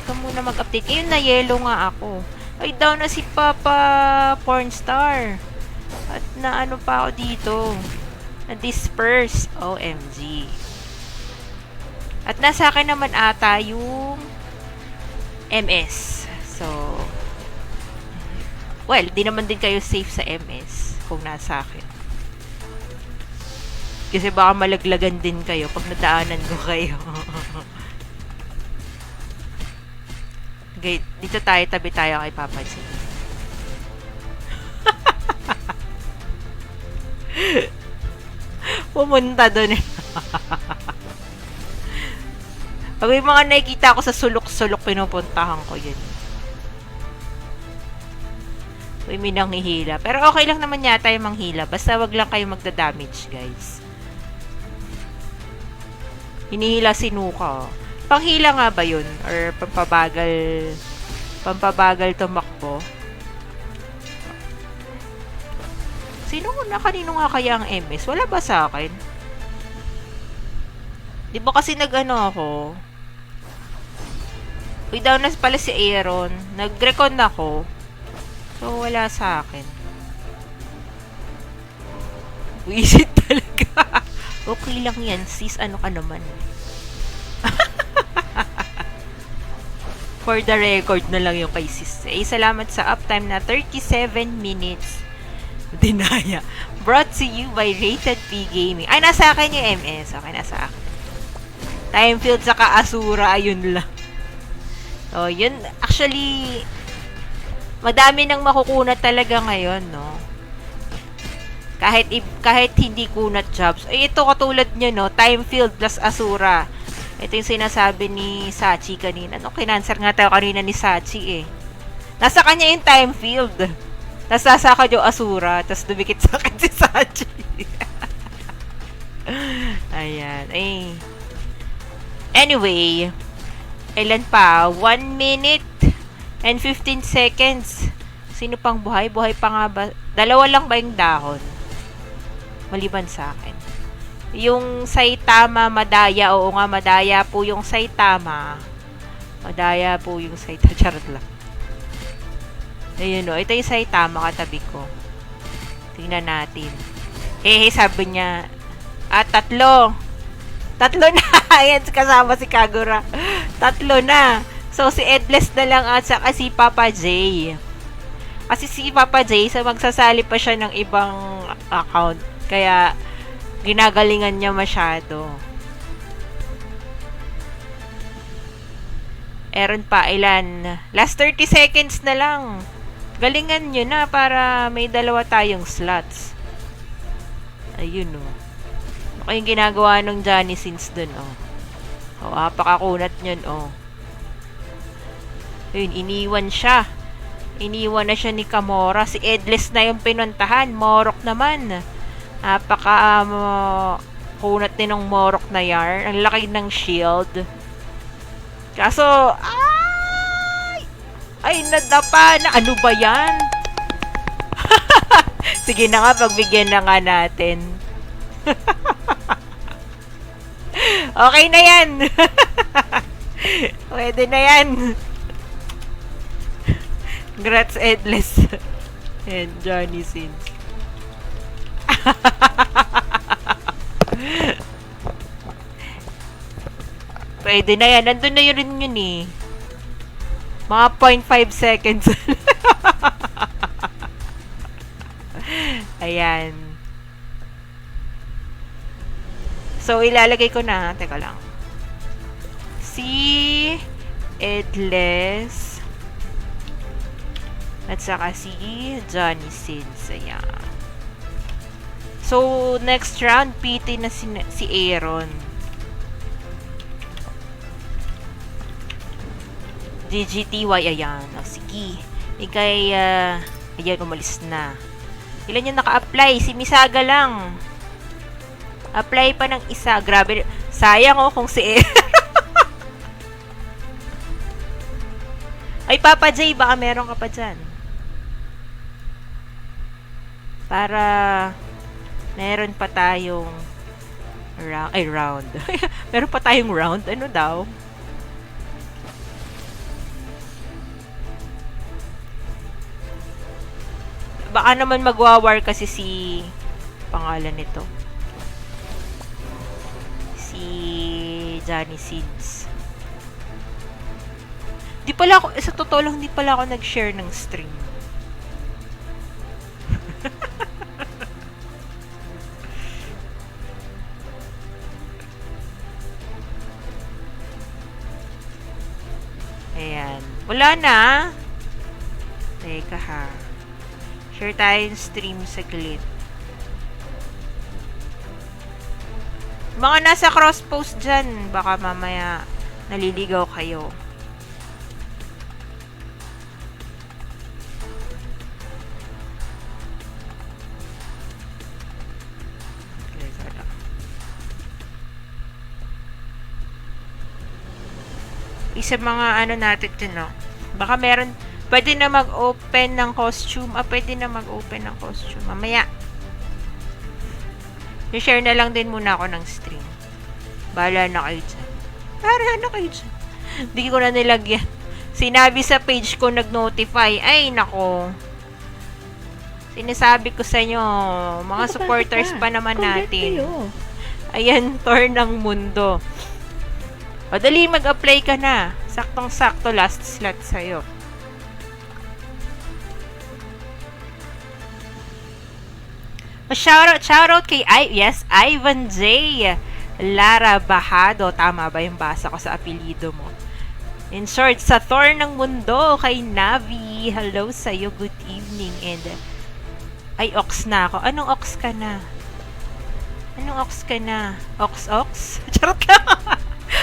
Ikaw muna mag-update. Ngayon na yellow nga ako. Ay, down na si Papa Pornstar. At na ano pa ako dito. Na-disperse. OMG. At nasa akin naman ata yung MS. So, well, di naman din kayo safe sa MS kung nasa akin. Kasi baka malaglagan din kayo pag nadaanan ko kayo. Okay, dito tayo, tabi tayo kay Papa J. Pumunta doon. Pag may mga nakikita ako sa sulok-sulok, pinupuntahan ko yun. May nanghihila. Pero okay lang naman yata yung manghila. Basta wag lang kayo magda-damage, guys. Hinihila si Nuka. Panghila nga ba yun? Or pampabagal tumakbo? Kanino nga kaya ang MS? Wala ba sa akin? Di ba kasi nag-ano ako? Uy, down na pala si Aaron. Nag-recon ako. So, wala sa akin. Wisit talaga. Okay lang yan, sis. Ano ka naman? For the record na lang yung kay sis. Salamat sa uptime na 37 minutes. Dinaya. Brought to you by Rated P Gaming. Ay, nasa akin yung MS. Okay, nasa akin. Timefield saka Asura. Ayun lang. So, yun. Actually, madami nang makukunat talaga ngayon, no? Kahit hindi kunat jobs. Ay, ito katulad nyo, no? Timefield plus Asura. Ito yung sinasabi ni Sachi kanina. No, kinanswer nga tayo kanina ni Sachi, eh. Nasa kanya yung Timefield. Tapos nasa ka yung Asura. Tapos dumikit sa akin si Sachi. Ayan. Ay. Anyway. Ilan pa? 1 minute and 15 seconds. Sino pang buhay? Buhay pa nga ba? Dalawa lang ba yung dahon? Maliban sa akin. Yung Saitama, Madaya. Oo nga, Madaya po yung Saitama. Madaya po yung Saitama. Charot lang. Ayun o. Ito yung Saitama katabi ko. Tingnan natin. Sabi niya. Tatlo. Tatlo na. Ayan, kasama si Kagura. Tatlo na. So, si Edless na lang at saka si Papa J. Kasi si Papa J, magsasali pa siya ng ibang account. Kaya, ginagalingan niya masyado. Eron pa, ilan? Last 30 seconds na lang. Galingan nyo na para may dalawa tayong slots. Ayun o. Ako yung ginagawa nung Johnny Sins dun o. Apakakunat nyon o. Ayun, iniwan siya. Iniwan na siya ni Kamora. Si Edless na yung pinuntahan. Morok naman. Kunat din ng Morok na yarn. Ang laki ng shield. Kaso, ay, nadapa na. Ano ba yan? Sige na nga, pagbigyan na nga natin. Okay na yan. Pwede na yan. Congrats, Edless. And Johnny Sins. Pwede na yan. Nandun na yun rin yun eh. Mga 0.5 seconds. Ayan. So, ilalagay ko na. Teka lang. Si Edless at saka si Johnny Sins. Ayan. So, next round, PT na si Aaron. DGTY, ayan. O, sige. Ikay, ayan, umalis na. Ilan yung naka-apply? Si Misaga lang. Apply pa ng isa. Grabe. Sayang kung si Ay, Papa J, baka meron ka pa dyan. Para meron pa tayong round. Meron pa tayong round. Ano daw? Baka naman magwawar kasi si pangalan nito. Si Johnny Sins. Di pala ako, sa totoo lang, di pala ako nag-share ng stream. Ayan. Wala na. Teka ha. Share tayong stream saglit. Mga nasa cross-post dyan, baka mamaya naliligaw kayo. Isa mga ano natin din, no? Baka meron, pwede na mag-open ng costume. Pwede na mag-open ng costume. Mamaya. I-share na lang din muna ako ng stream. Bahala na kayo dyan. Bahala na kayo dyan. Hindi ko na nilagyan. Sinabi sa page ko, nag-notify. Ay, nako. Sinasabi ko sa inyo, mga supporters pa naman natin. Ayan, tour ng mundo. O, dali, mag-apply ka na. Saktong-sakto, last slot sa'yo. O, shoutout kay, Ivan J. Lara Bahado. Tama ba yung basa ko sa apelido mo? In short, sa tour ng mundo, kay Navi. Hello sa'yo, good evening. And, ay, ox na ako. Anong ox ka na? Anong ox ka na? Ox? Charot lang.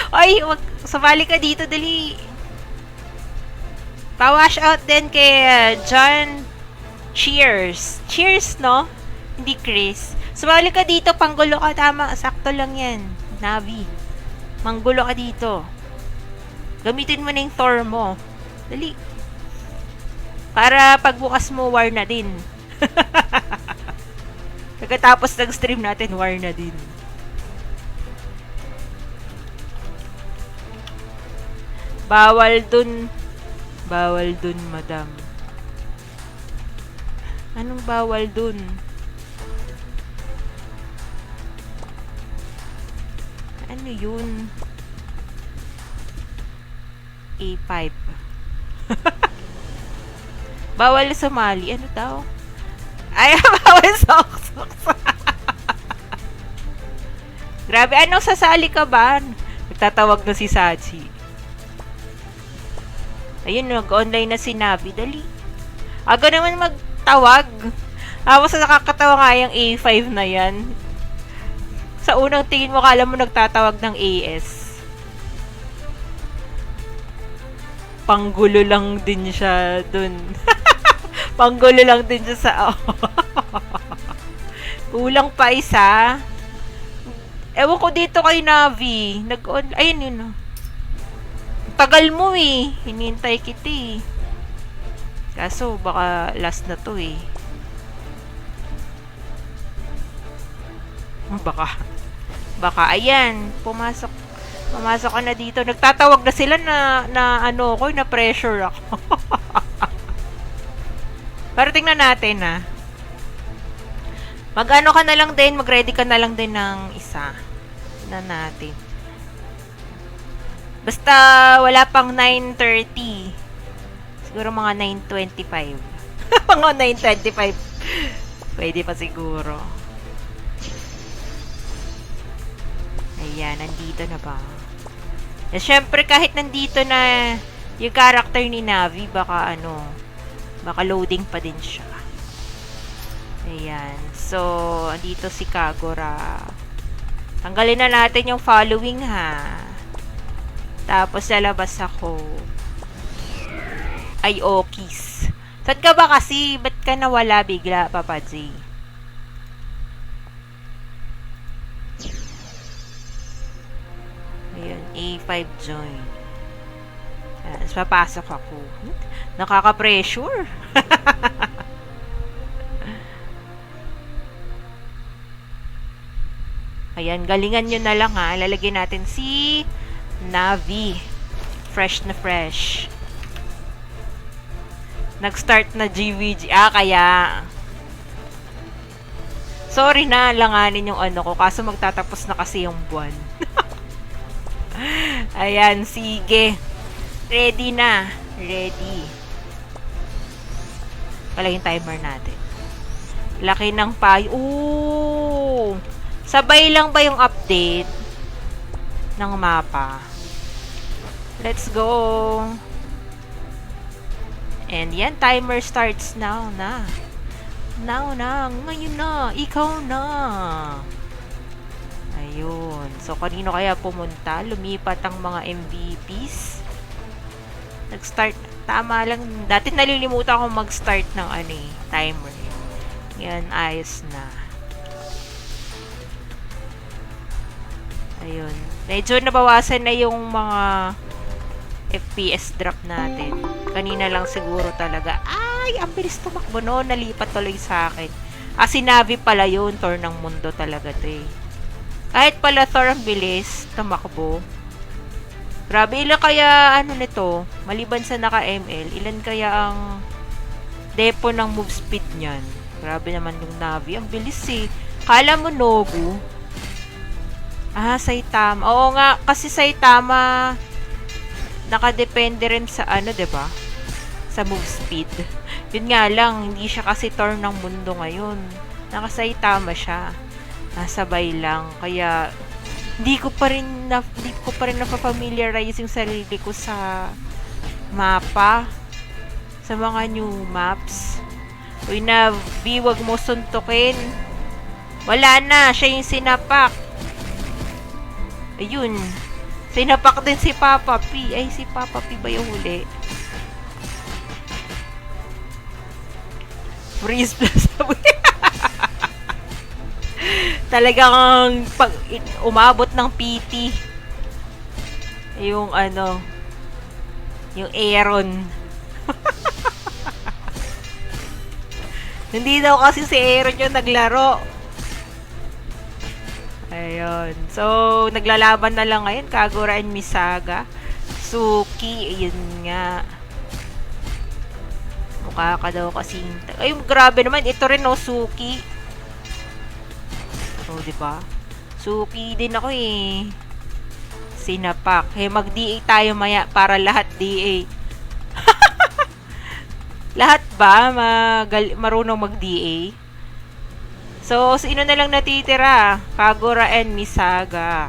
Ay, sumali ka dito, dali. Pa-wash out din kay John Cheers. Cheers, no? Hindi Chris. Sumali ka dito, panggulo ka. Tama, sakto lang yan. Navi. Manggulo ka dito. Gamitin mo na yung Thor mo. Dali. Para pagbukas mo, war na din. Pagkatapos ng stream natin, war na din. Bawal dun, madam. Anong bawal dun? Ano yun? A5. Bawal sumali. Ano daw? Ay, bawal socks. Grabe, anong sasali ka ba? Nagtatawag na si Sachi. Ayun, nag-online na si Navi. Dali. Aga naman magtawag. Tapos nakakatawa nga yung A5 na yan. Sa unang tingin mo, kala mo nagtatawag ng AS. Panggulo lang din siya dun. Panggulo lang din siya sa... Kulang pa isa. Ewan ko dito kay Navi. Ayun yun. Tagal mo eh. Hinintay kita eh. Kaso baka last na to eh. Baka ayan. Pumasok ka na dito. Nagtatawag na sila na ano ko, na pressure ako. Pero tingnan natin ah. Mag-ano ka na lang din, mag-ready ka na lang din ng isa na natin. Basta wala pang 9:30. Siguro mga 9:25. Mga 9:25. Pwede pa siguro. Ayan, nandito na ba? Eh, syempre, kahit nandito na yung character ni Navi, baka loading pa din siya. Ayan. So, andito si Kagura. Tanggalin na natin yung following, ha. Tapos, lalabas ako. Ay, okis. Saan ka ba kasi? Ba't ka nawala bigla, Papa J? Ayan, A5 join. Tapos, papasok ako. Nakaka-pressure. Ayan, galingan nyo na lang, ha. Lalagyan natin si Navi. Fresh na fresh. Nag-start na GVG. Kaya. Sorry na, langanin yung ko. Kaso magtatapos na kasi yung buwan. Ayan, sige. Ready na. Ready. Pala yung timer natin. Laki ng payo. Ooh! Sabay lang ba yung update ng mapa? Let's go. And yan, timer starts now na. Now na. Ngayon na. Ikaw na. Ayun. So, kanino kaya pumunta? Lumipat ang mga MVPs. Nag-start. Tama lang. Dati nalilimutan akong mag-start ng timer. Yan, ayos na. Ayun. Medyo nabawasan na yung mga FPS drop natin. Kanina lang siguro talaga. Ay, ang bilis tumakbo no. Nalipat tuloy sa akin. Si Navi pala yun. Thor ng mundo talaga to eh. Kahit pala Thor ang bilis tumakbo. Grabe, ilan kaya nito? Maliban sa naka-ML, ilan kaya ang depo ng move speed niyan? Grabe naman yung Navi. Ang bilis eh. Kala mo Nobu? Saitama. Oo nga, kasi Saitama nakadepende rin sa diba? Sa move speed. Yun nga lang, hindi siya kasi Thor ng mundo ngayon. Naka-Saitama siya. Sabay lang. Kaya, hindi ko pa rin na-familiarize yung sarili ko sa mapa. Sa mga new maps. Uy, Navi, wag mo suntukin. Wala na, siya yung sinapak. Ayun. Sinapak din si Papa P. Ay, si Papa P ba yung huli? Freeze plus. Talagang umabot ng PT. Yung yung Aaron. Hindi daw kasi si Aaron yung naglaro. Ayun. So, naglalaban na lang ngayon. Kagura and Misaga. Suki. Ayun nga. Mukha ka daw kasing... Ay, grabe naman. Ito rin, Suki. So, diba? Suki din ako eh. Sinapak. Mag-DA tayo maya para lahat DA. Lahat ba marunong mag-DA? So, sino na lang natitira? Kagura and Misaga.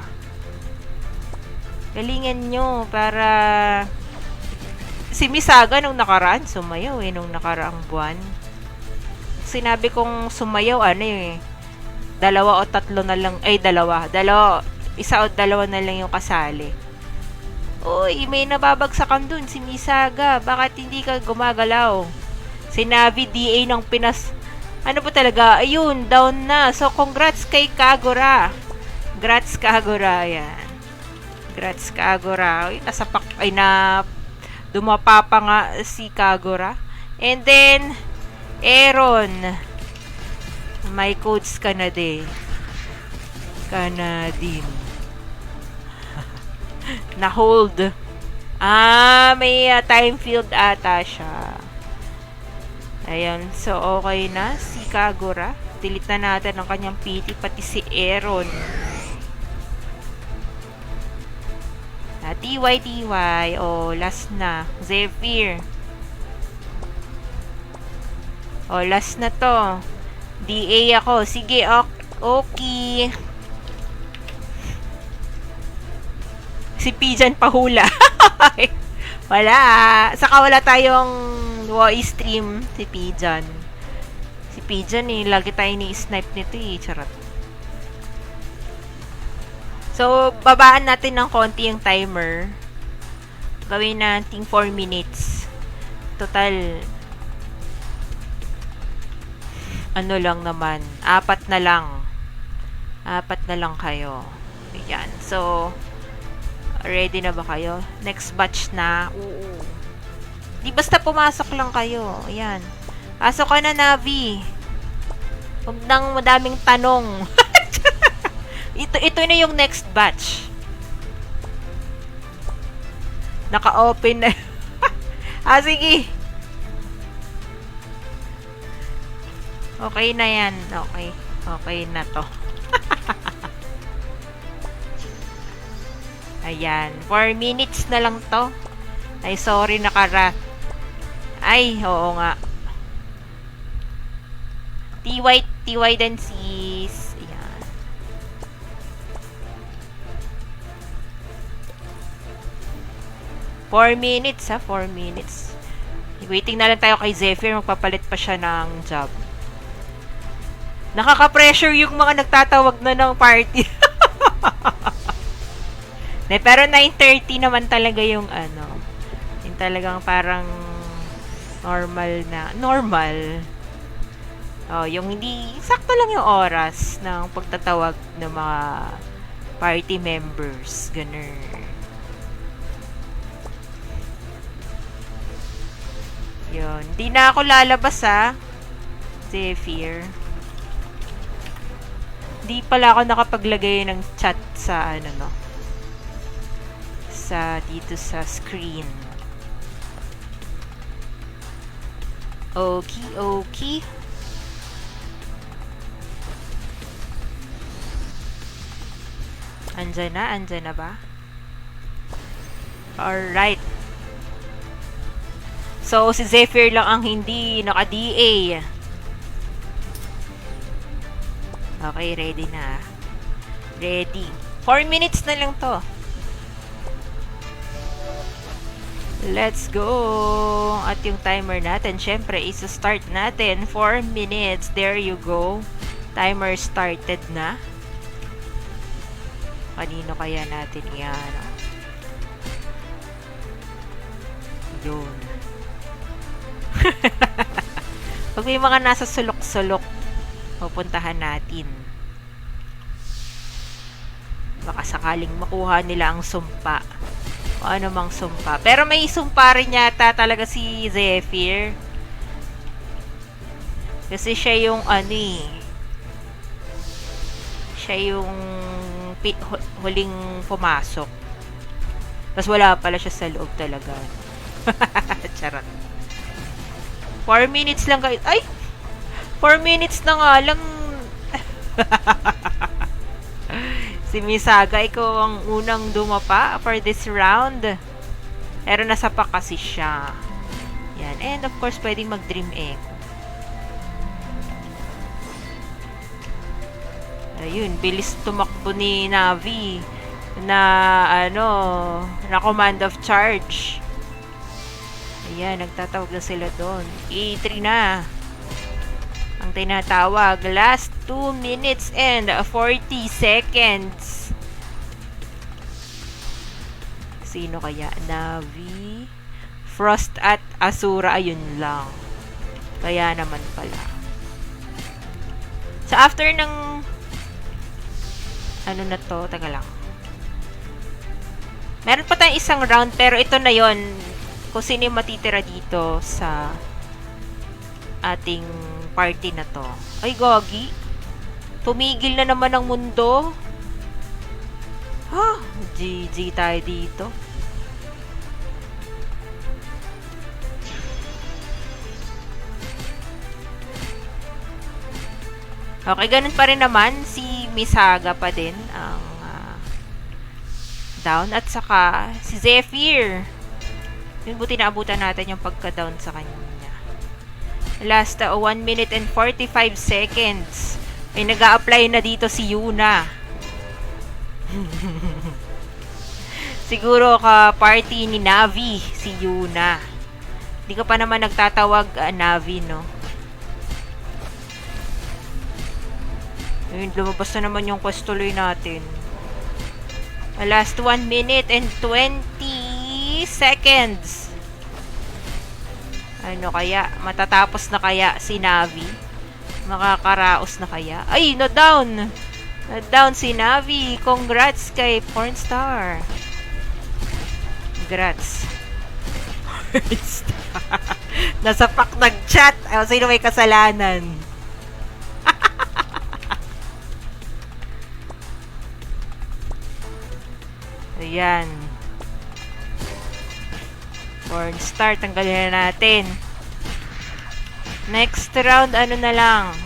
Galingan nyo para... Si Misaga nung nakaraan, sumayaw nung nakaraang buwan. Sinabi kong sumayaw, dalawa o tatlo na lang, isa o dalawa na lang yung kasali. Uy, may nababagsakan dun, si Misaga. Bakit hindi ka gumagalaw? Sinabi DA ng Pinas... Ano po talaga? Ayun, down na. So, congrats kay Kagura. Congrats, Kagura. Yan. Congrats, Kagura. Uy, dumapa pa nga si Kagura. And then, Aaron. May codes ka na din. Na-hold. May time field ata siya. Ayan, so okay na si Kagura. Delete na natin ang kanyang PT, pati si Aaron. At TY. Oh, last na. Zephyr. Oh, last na to. DA ako. Sige, okay. Si Pijan pahula. Wala. Saka wala tayong stream si Pijan. Si Pijan lagi tayo ni-snipe nito Charot. So, babaan natin ng konti yung timer. Gawin natin 4 minutes. Total, ano lang naman, 4 na lang. 4 na lang kayo. Ayan. So, ready na ba kayo? Next batch na. Oo. Di basta pumasok lang kayo. Ayan. Pasok ka na, Navi. Huwag nang madaming tanong. Ito na yung next batch. Naka-open na. Sige. Okay na yan. Okay. Okay na to. Ayan. 4 minutes na lang to. Ay, sorry, nakarat. Ay, oo nga. TY din sis. Ayan. Four minutes 4 minutes. Waiting na lang tayo kay Zephyr. Magpapalit pa siya ng job. Nakaka-pressure yung mga nagtatawag na ng party. Pero 9:30 naman talaga yung yung talagang parang normal. Oh, yung hindi sakto lang yung oras ng pagtatawag ng mga party members, ganun. Yun, hindi na ako lalabas Zephyr. Di pala ako nakapaglagay ng chat sa dito sa screen. Okay. Andyan na ba? Alright. So, si Zephyr lang ang hindi naka-DA. Okay, ready na. Ready. 4 minutes na lang to. Let's go! At yung timer natin, syempre, isa-start natin. 4 minutes. There you go. Timer started na. Kanino kaya natin yan? Yun. Pag may mga nasa sulok-sulok, pupuntahan natin. Baka sakaling makuha nila ang sumpa. O ano mang sumpa. Pero may sumpa rin yata talaga si Zephyr. Kasi siya yung siya yung huling pumasok. Tapos wala pala siya sa loob talaga. Charot. 4 minutes lang kayo. Ay! 4 minutes na nga lang. Si Misaga, ikaw ang unang dumapa for this round. Pero nasa pa kasi siya. Yan. And of course, pwedeng mag-dream echo. Ayun, bilis tumakbo ni Navi na na command of charge. Ayan, nagtatawag na sila doon. E3 na ang tinatawag. Last 2 minutes and 40 seconds. Sino kaya? Navi, Frost at Asura. Ayun lang. Kaya naman pala. So after ng na to, taga lang. Meron pa tayong isang round, pero ito na yon kung sino yung matitira dito sa ating party na to. Ay, gogi. Tumigil na naman ang mundo. GG tayo dito. Okay, ganun pa rin naman. Si Misaga pa din ang down. At saka, si Zephyr. Yun, buti naabutan natin yung pagka-down sa kanya. Last 1 minute and 45 seconds. May nag-a-apply na dito si Yuna. Siguro ka-party ni Navi, si Yuna. Hindi ka pa naman nagtatawag, Navi, no? Ayun, lumabas na naman yung quest tuloy natin. Last 1 minute and 20 seconds. Ano kaya? Matatapos na kaya si Navi? Makakaraos na kaya? Ay, na-down! Na-down si Navi. Congrats kay Pornstar. Congrats. Pornstar. Nasa pack nag-chat. Ay, sino may kasalanan? Ayan. Pornstar, tanggalin na natin. Next round, ano na lang?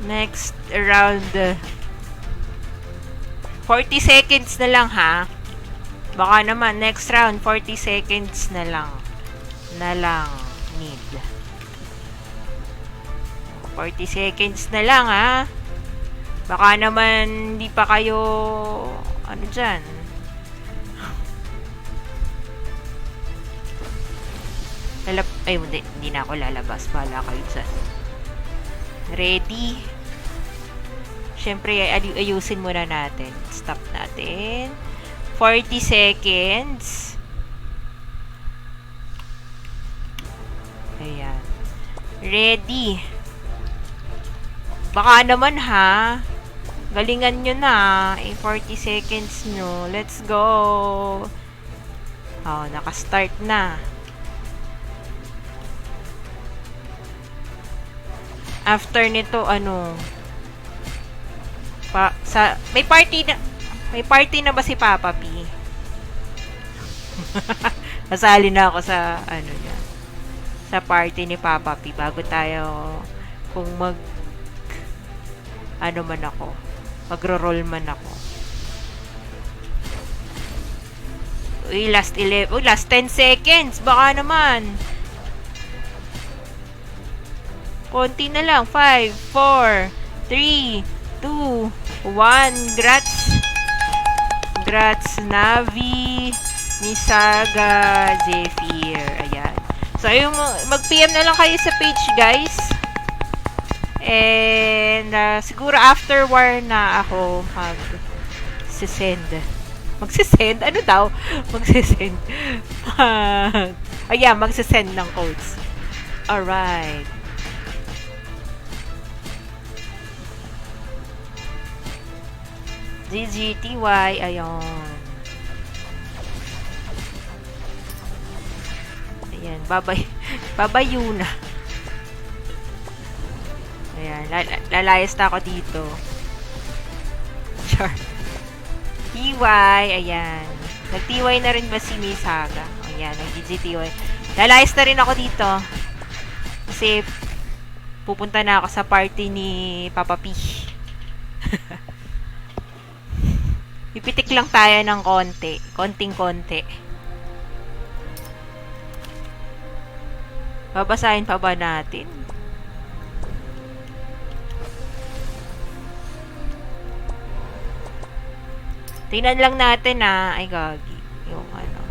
Next round, 40 seconds na lang, ha? Baka naman, next round, 40 seconds na lang. Need. 40 seconds na lang, ha? Baka naman, hindi pa kayo, ano dyan? Ay, hindi na ako lalabas. Bahala kayo dyan. Ready? Siyempre, ayusin muna natin. Stop natin. 40 seconds. Ayan. Ready? Baka naman, ha? Galingan nyo na. 40 seconds nyo. Let's go. Oh, nakastart na. After nito, ano, may party na ba si Papa P? Nasali na ako sa, ano yan, sa party ni Papa P bago tayo, kung magro-roll man ako. Uy, last 10 seconds, baka naman. Konti na lang. 5, 4, 3, 2, 1. Grats, Navi, Misaga, Zephyr. Ayan. So, yung mag-PM na lang kayo sa page, guys. And, siguro after war na ako mag-send. Magsisend? Ano daw? Magsisend. Ayan, magsisend ng codes. Alright. GGTY, ayun. Ayan, babayo na. Ayan, lalayas na ako dito. Sure. TY, ayan. Nag-TY na rin ba si Misaga? Ayan, nag-GGTY. Lalayas na rin ako dito. Kasi, pupunta na ako sa party ni Papa P. Pipitik lang tayo ng konting-konti. Babasahin pa ba natin? Tingnan lang natin, ay gagi. Yung ano.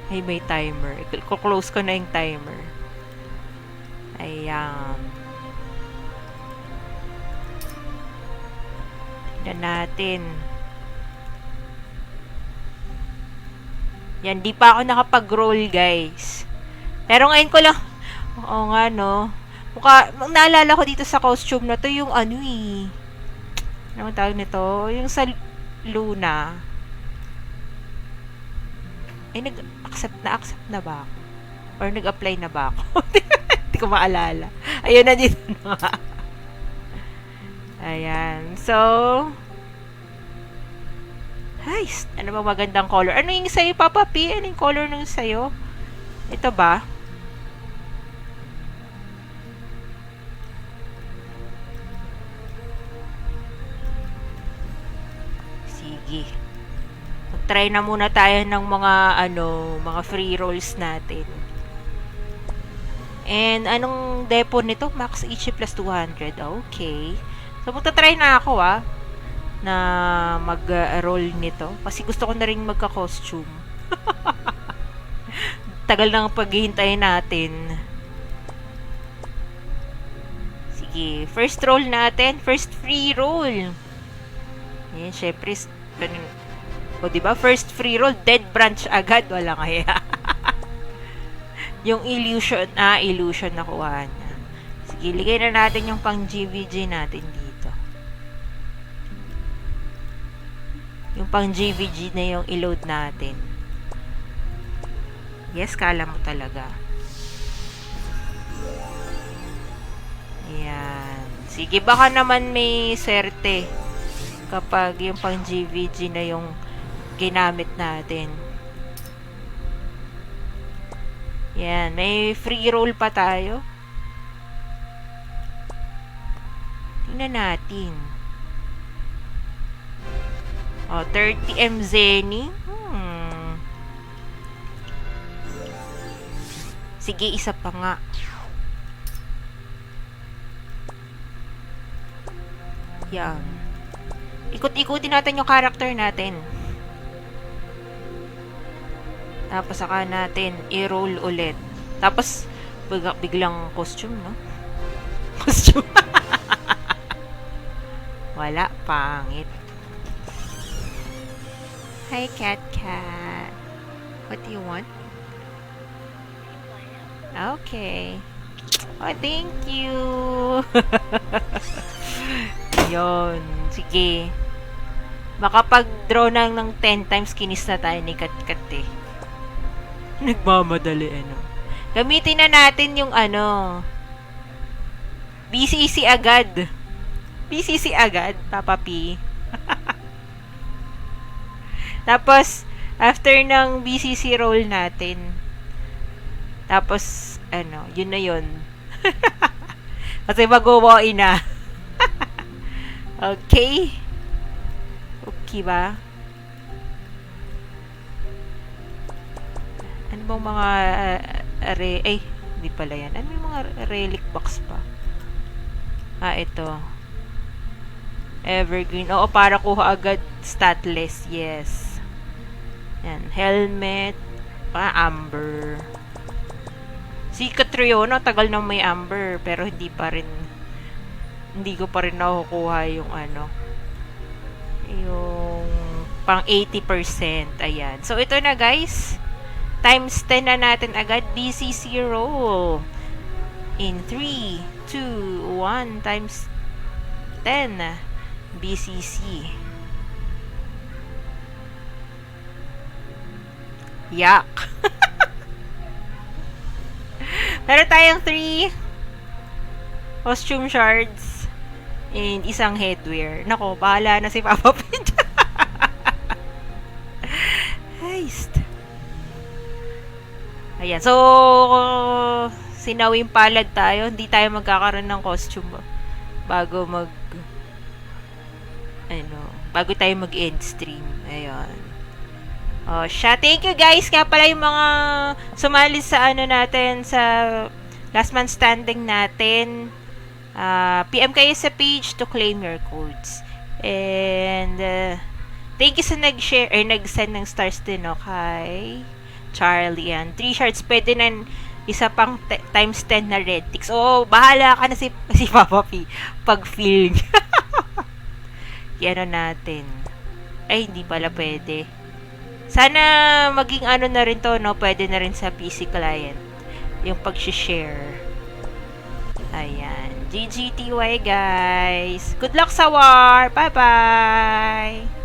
Ay, may timer. Close ko na yung timer. Ayan. Tingnan natin. Yan, di pa ako nakapag-roll, guys. Pero ngayon ko lang, oo nga, no. Naalala ko dito sa costume na to, yung ano ano tawag nito? Yung sa Luna. Ay, nag-accept na ba ako? Or nag-apply na ba ako? Hindi ko maalala. Ayun na dito na. Ayan. So, ay, ano ba magandang color? Ano yung sa'yo, Papa P? Ano yung color nung sa'yo? Ito ba? Try na muna tayo ng mga mga free rolls natin. And anong depo nito? Max HP plus 200. Okay. So magta-try na ako na mag-roll nito kasi gusto ko na ring magka-costume. Tagal nang paghihintay natin. Sige, first roll natin, first free roll. Yan, syempre, o diba, first free roll, dead branch agad, wala kaya. Yung illusion nakuha niya. Sige, ligay na natin yung pang GVG natin dito. Yung pang GVG na yung i-load natin. Yes, kala mo talaga. Ayan. Sige, baka naman may swerte kapag yung pang GVG na yung ginamit natin. Yan, may free roll pa tayo. Tingnan natin. 30M Zenny. Sige, isa pa nga. Yan. Ikot-ikutin natin yung character natin. Tapos saka natin i-roll ulit. Tapos biglang costume, no? Costume. Wala, pangit. Hi, cat. What do you want? Okay. Oh, thank you. Yon, sige. Makapag-draw ng 10 times kinis na tayo ni Kat eh. Nagmamadali Gamitin na natin yung BCC agad. BCC agad, Papa P. Tapos, after ng BCC roll natin, tapos, yun na yun. Kasi mag-uwain na. Okay? Okay ba? Ano bang mga hindi pala yan. Ano yung mga relic box pa? Ito. Evergreen. Oo, para kuha agad statless. Yes. Yan. Helmet. Amber. Si Catriona, tagal nang may amber. Pero hindi ko pa rin nakukuha yung yung pang 80%. Ayan. So, ito na guys. Times 10 na natin agad. BCC roll. In 3, 2, 1 times 10. BCC. Yak. Meron tayong 3 costume shards and isang headwear. Nako, bahala na si Papa Pidge. Heist. Ayan. So, sinawing palad tayo. Hindi tayo magkakaroon ng costume bago bago tayo mag-end stream. Ayan. Thank you guys. Nga pala yung mga sumali sa natin, sa last man standing natin. PM kayo sa page to claim your codes. And thank you sa nag-share or nag-send ng stars din kay Charlie. Yan. 3 shards. Pwede na isa pang times 10 na red ticks. Bahala ka na si Papa P. Pag-feel. Yan natin. Ay, hindi pala pwede. Sana maging na rin to, pwede na rin sa PC client. Yung pag-share. Ayan. GGTY guys. Good luck sa war. Bye-bye.